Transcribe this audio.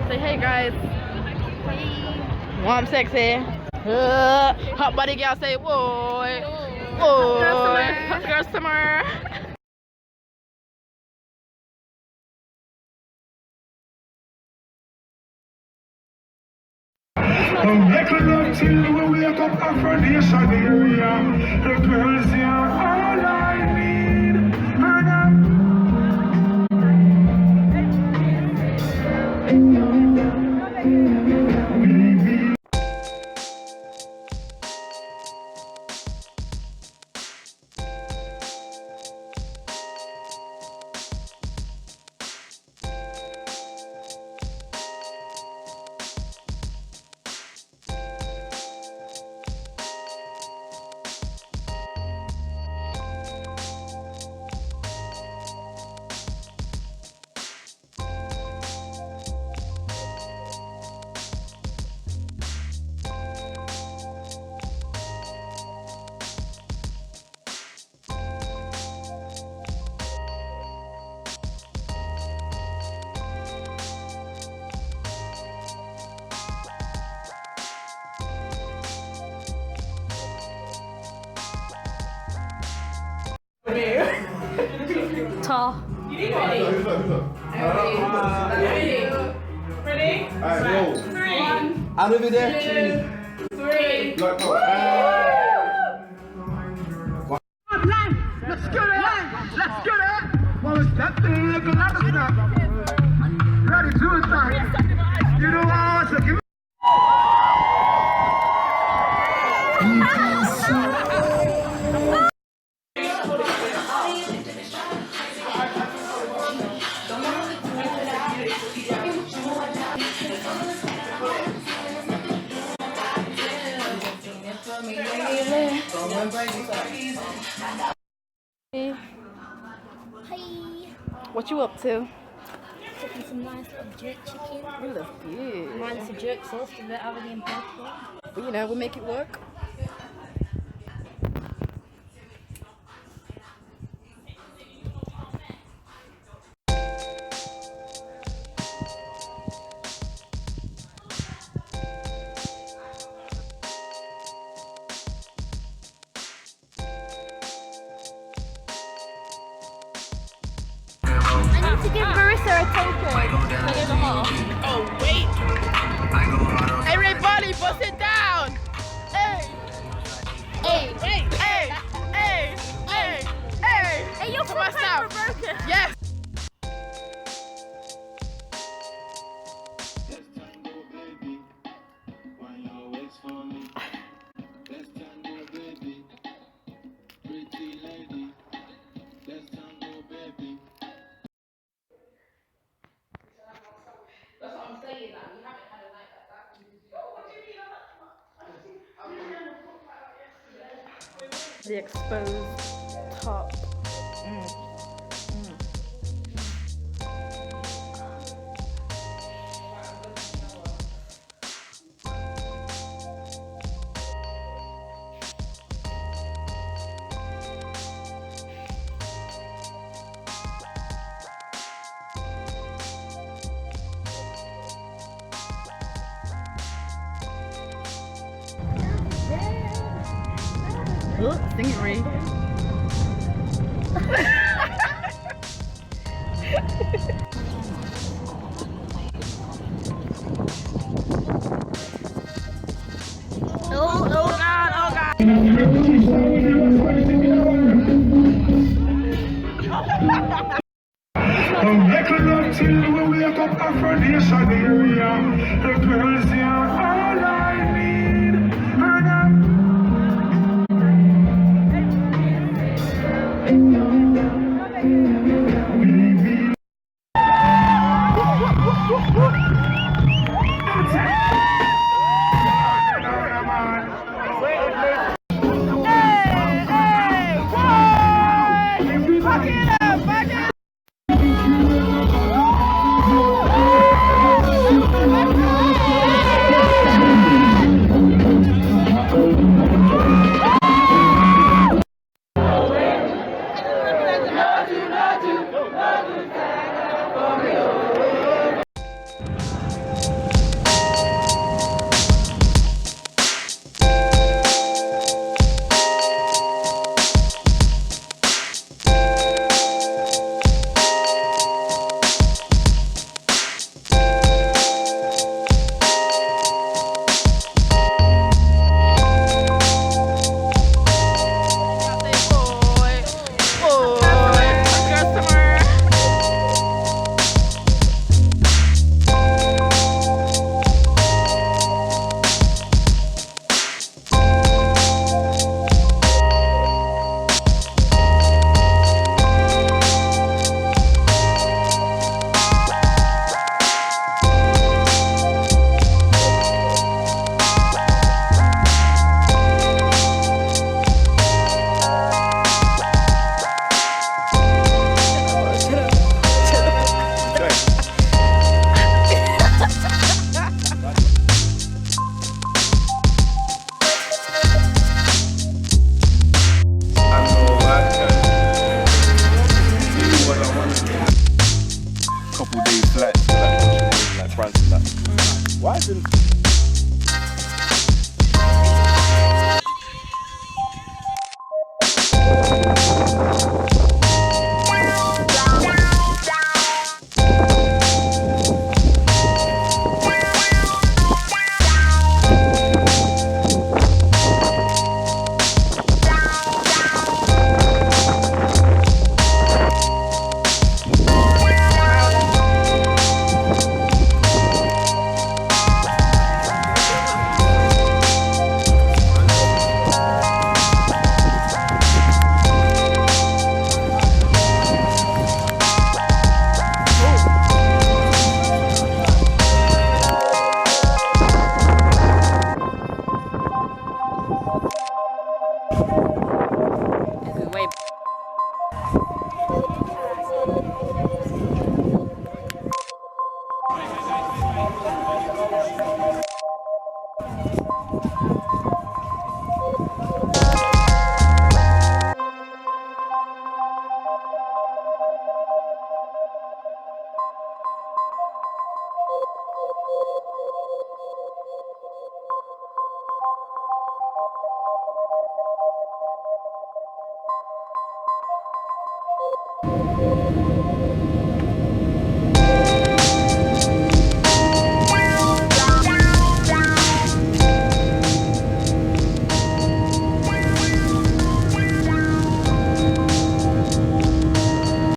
Say hey guys. Hey. Warm sexy. Hot body girl say boy. Boy. Hot girl summer. Make love till we wake up Afronation area. The girls here are all I need. Tall. Ready? Alright, go. 3. I'll leave it there. 2, 3. Let's get it! Let's get it! Well, it's that thing looking like a snap. Ready to attack. You know what? So give Hey. What you up to? Cooking some nice little jerk chicken. You look good. Mine's a jerk sauce that they're having in Portugal. But you know, we make it work. I need to give Marissa a token. Oh wait! Everybody, bust it down! Hey! Hey, Hey! Hey! Hey! Hey! Hey! hey, you're from myself. Broken. Yes! The exposed top. Oh, stingery. Oh God, oh God. make love till we wake up Afronation area. The girls here are all I need.